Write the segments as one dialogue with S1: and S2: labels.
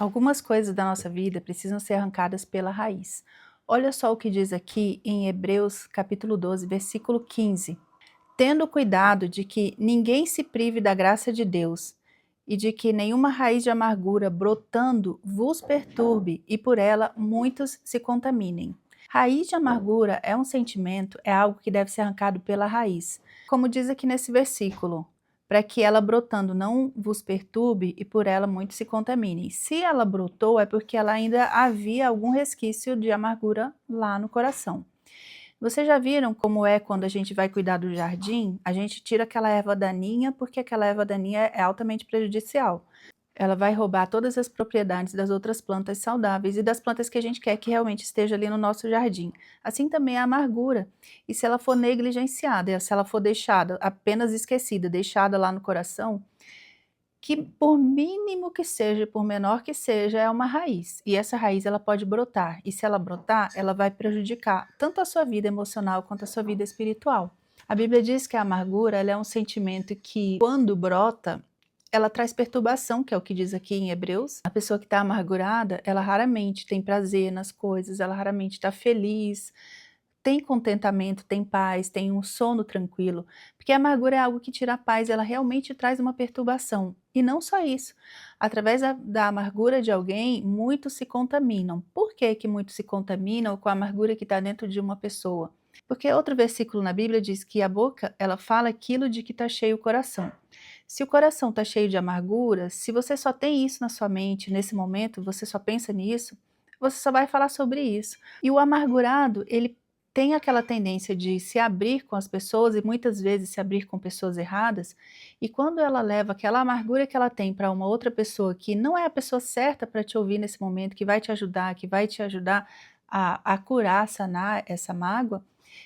S1: Algumas coisas da nossa vida precisam ser arrancadas pela raiz. Olha só o que diz aqui em Hebreus capítulo 12, versículo 15. Tendo cuidado de que ninguém se prive da graça de Deus, e de que nenhuma raiz de amargura brotando vos perturbe, e por ela muitos se contaminem. Raiz de amargura é um sentimento, é algo que deve ser arrancado pela raiz. Como diz aqui nesse versículo, para que ela brotando não vos perturbe e por ela muitos se contaminem. Se ela brotou, é porque ela ainda havia algum resquício de amargura lá no coração. Vocês já viram como é quando a gente vai cuidar do jardim? A gente tira aquela erva daninha porque aquela erva daninha é altamente prejudicial. Ela vai roubar todas as propriedades das outras plantas saudáveis e das plantas que a gente quer que realmente esteja ali no nosso jardim. Assim também é a amargura. E se ela for negligenciada, se ela for deixada, apenas esquecida, deixada lá no coração, que por mínimo que seja, por menor que seja, é uma raiz. E essa raiz ela pode brotar. E se ela brotar, ela vai prejudicar tanto a sua vida emocional quanto a sua vida espiritual. A Bíblia diz que a amargura ela é um sentimento que, quando brota, ela traz perturbação, que é o que diz aqui em Hebreus. A pessoa que está amargurada, ela raramente tem prazer nas coisas, ela raramente está feliz, tem contentamento, tem paz, tem um sono tranquilo, porque a amargura é algo que tira a paz, ela realmente traz uma perturbação. E não só isso, através da amargura de alguém, muitos se contaminam. Por que que muitos se contaminam com a amargura que está dentro de uma pessoa? Porque outro versículo na Bíblia diz que a boca, ela fala aquilo de que está cheio o coração. Se o coração está cheio de amargura, se você só tem isso na sua mente, nesse momento, você só pensa nisso, você só vai falar sobre isso. E o amargurado, ele tem aquela tendência de se abrir com as pessoas e muitas vezes se abrir com pessoas erradas, e quando ela leva aquela amargura que ela tem para uma outra pessoa que não é a pessoa certa para te ouvir nesse momento, que vai te ajudar a curar, a sanar essa mágoa,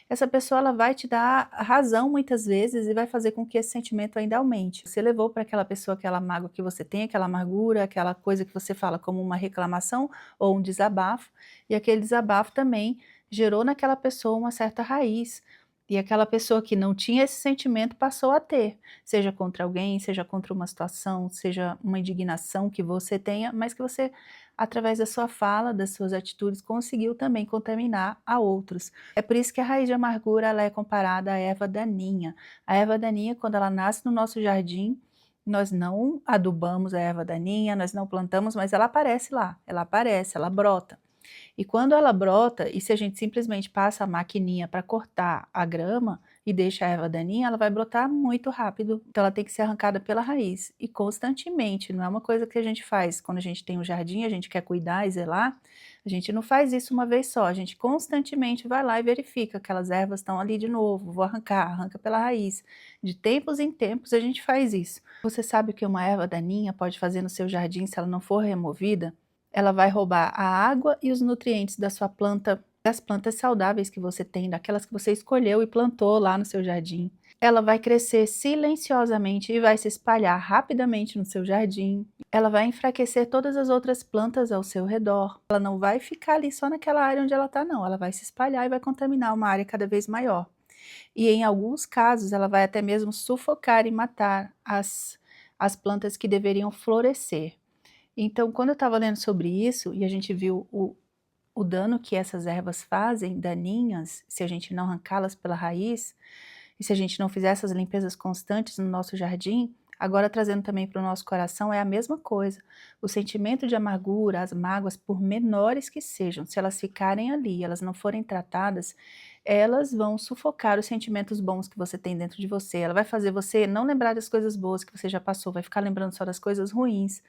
S1: essa pessoa ela vai te dar razão muitas vezes e vai fazer com que esse sentimento ainda aumente. Você levou para aquela pessoa aquela mágoa que você tem, aquela amargura, aquela coisa que você fala como uma reclamação ou um desabafo, e aquele desabafo também gerou naquela pessoa uma certa raiz. E aquela pessoa que não tinha esse sentimento passou a ter, seja contra alguém, seja contra uma situação, seja uma indignação que você tenha, mas que você, através da sua fala, das suas atitudes, conseguiu também contaminar a outros. É por isso que a raiz de amargura ela é comparada à erva daninha. A erva daninha, quando ela nasce no nosso jardim, nós não adubamos a erva daninha, nós não plantamos, mas ela aparece lá, ela aparece, ela brota. E quando ela brota, e se a gente simplesmente passa a maquininha para cortar a grama e deixa a erva daninha, ela vai brotar muito rápido. Então ela tem que ser arrancada pela raiz e constantemente. Não é uma coisa que a gente faz quando a gente tem um jardim, a gente quer cuidar e zelar. A gente não faz isso uma vez só, a gente constantemente vai lá e verifica que aquelas ervas estão ali de novo, vou arrancar, arranca pela raiz. De tempos em tempos a gente faz isso. Você sabe o que uma erva daninha pode fazer no seu jardim se ela não for removida? Ela vai roubar a água e os nutrientes da sua planta, das plantas saudáveis que você tem, daquelas que você escolheu e plantou lá no seu jardim. Ela vai crescer silenciosamente e vai se espalhar rapidamente no seu jardim. Ela vai enfraquecer todas as outras plantas ao seu redor. Ela não vai ficar ali só naquela área onde ela está, não. Ela vai se espalhar e vai contaminar uma área cada vez maior. E em alguns casos, ela vai até mesmo sufocar e matar as plantas que deveriam florescer. Então, quando eu estava lendo sobre isso e a gente viu o dano que essas ervas fazem, daninhas, se a gente não arrancá-las pela raiz, e se a gente não fizer essas limpezas constantes no nosso jardim, agora trazendo também para o nosso coração é a mesma coisa. O sentimento de amargura, as mágoas, por menores que sejam, se elas ficarem ali, elas não forem tratadas, elas vão sufocar os sentimentos bons que você tem dentro de você. Ela vai fazer você não lembrar das coisas boas que você já passou, vai ficar lembrando só das coisas ruins,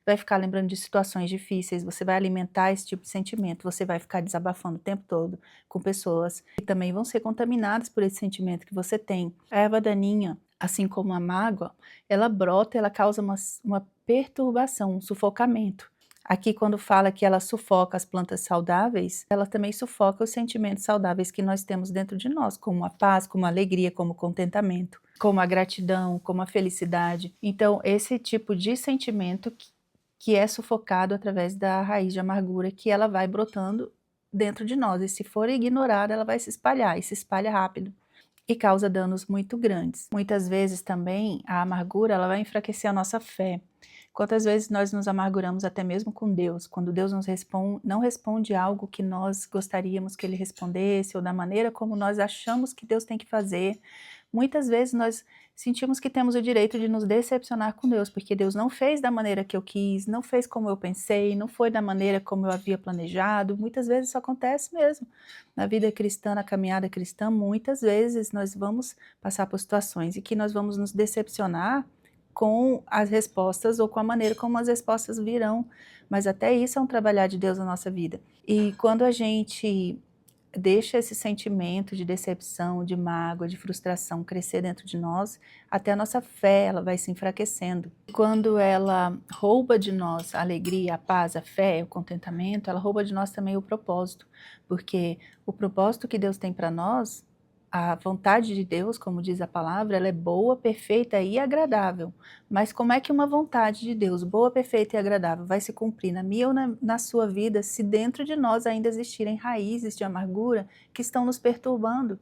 S1: vai ficar lembrando de situações difíceis, você vai alimentar esse tipo de sentimento, você vai ficar desabafando o tempo todo com pessoas que também vão ser contaminadas por esse sentimento que você tem. A erva daninha, assim como a mágoa, ela brota, ela causa uma perturbação, um sufocamento. Aqui, quando fala que ela sufoca as plantas saudáveis, ela também sufoca os sentimentos saudáveis que nós temos dentro de nós, como a paz, como a alegria, como o contentamento, como a gratidão, como a felicidade. Então, esse tipo de sentimento que é sufocado através da raiz de amargura, que ela vai brotando dentro de nós, e se for ignorada, ela vai se espalhar, e se espalha rápido e causa danos muito grandes. Muitas vezes também a amargura ela vai enfraquecer a nossa fé. Quantas vezes nós nos amarguramos até mesmo com Deus, quando Deus não responde algo que nós gostaríamos que Ele respondesse, ou da maneira como nós achamos que Deus tem que fazer. Muitas vezes nós sentimos que temos o direito de nos decepcionar com Deus, porque Deus não fez da maneira que eu quis, não fez como eu pensei, não foi da maneira como eu havia planejado. Muitas vezes isso acontece mesmo. Na vida cristã, na caminhada cristã, muitas vezes nós vamos passar por situações em que nós vamos nos decepcionar com as respostas ou com a maneira como as respostas virão, mas até isso é um trabalhar de Deus na nossa vida. E quando a gente deixa esse sentimento de decepção, de mágoa, de frustração crescer dentro de nós, até a nossa fé ela vai se enfraquecendo. Quando ela rouba de nós a alegria, a paz, a fé, o contentamento, ela rouba de nós também o propósito, porque o propósito que Deus tem para nós, a vontade de Deus, como diz a palavra, ela é boa, perfeita e agradável. Mas como é que uma vontade de Deus, boa, perfeita e agradável, vai se cumprir na minha ou na sua vida se dentro de nós ainda existirem raízes de amargura que estão nos perturbando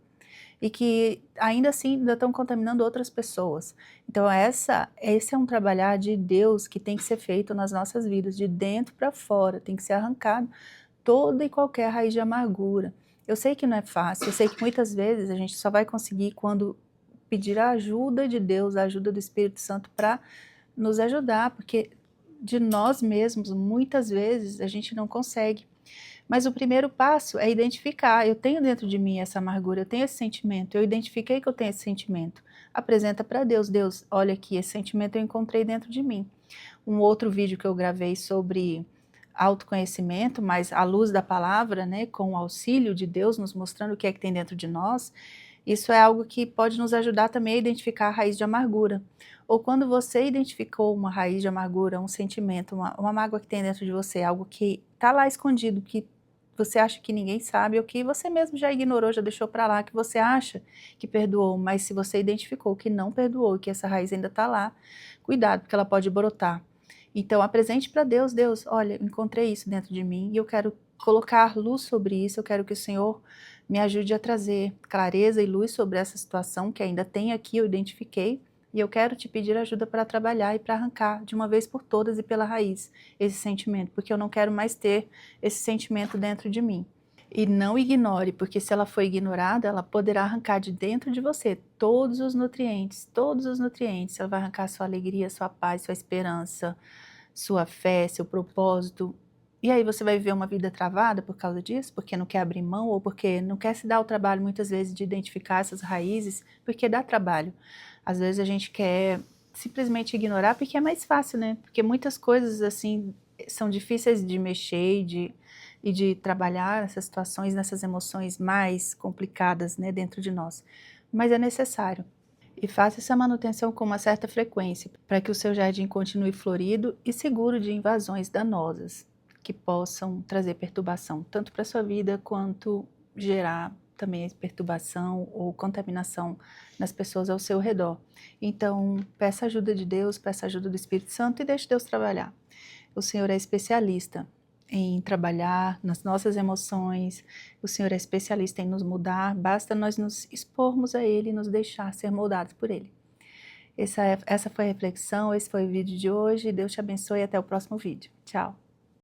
S1: e que ainda assim ainda estão contaminando outras pessoas? Então esse é um trabalhar de Deus que tem que ser feito nas nossas vidas, de dentro para fora, tem que ser arrancado toda e qualquer raiz de amargura. Eu sei que não é fácil, eu sei que muitas vezes a gente só vai conseguir quando pedir a ajuda de Deus, a ajuda do Espírito Santo para nos ajudar, porque de nós mesmos, muitas vezes, a gente não consegue. Mas o primeiro passo é identificar, eu tenho dentro de mim essa amargura, eu tenho esse sentimento, eu identifiquei que eu tenho esse sentimento. Apresenta para Deus, Deus, olha aqui, esse sentimento eu encontrei dentro de mim. Um outro vídeo que eu gravei sobre autoconhecimento, mas à luz da palavra, né, com o auxílio de Deus nos mostrando o que é que tem dentro de nós, isso é algo que pode nos ajudar também a identificar a raiz de amargura. Ou quando você identificou uma raiz de amargura, um sentimento, uma mágoa que tem dentro de você, algo que está lá escondido, que você acha que ninguém sabe, ou que você mesmo já ignorou, já deixou para lá, que você acha que perdoou, mas se você identificou que não perdoou, que essa raiz ainda está lá, cuidado, porque ela pode brotar. Então, apresente para Deus, Deus, olha, encontrei isso dentro de mim e eu quero colocar luz sobre isso, eu quero que o Senhor me ajude a trazer clareza e luz sobre essa situação que ainda tem aqui, eu identifiquei, e eu quero te pedir ajuda para trabalhar e para arrancar de uma vez por todas e pela raiz esse sentimento, porque eu não quero mais ter esse sentimento dentro de mim. E não ignore, porque se ela for ignorada, ela poderá arrancar de dentro de você todos os nutrientes, todos os nutrientes. Ela vai arrancar sua alegria, sua paz, sua esperança, sua fé, seu propósito. E aí você vai viver uma vida travada por causa disso, porque não quer abrir mão ou porque não quer se dar o trabalho muitas vezes de identificar essas raízes, porque dá trabalho. Às vezes a gente quer simplesmente ignorar porque é mais fácil, né? Porque muitas coisas assim são difíceis de mexer e de trabalhar essas situações, nessas emoções mais complicadas, né, dentro de nós. Mas é necessário. E faça essa manutenção com uma certa frequência, para que o seu jardim continue florido e seguro de invasões danosas, que possam trazer perturbação, tanto para a sua vida, quanto gerar também perturbação ou contaminação nas pessoas ao seu redor. Então, peça ajuda de Deus, peça ajuda do Espírito Santo e deixe Deus trabalhar. O Senhor é especialista em trabalhar nas nossas emoções, o Senhor é especialista em nos mudar, basta nós nos expormos a Ele e nos deixar ser moldados por Ele. Essa foi a reflexão, esse foi o vídeo de hoje, Deus te abençoe e até o próximo vídeo. Tchau!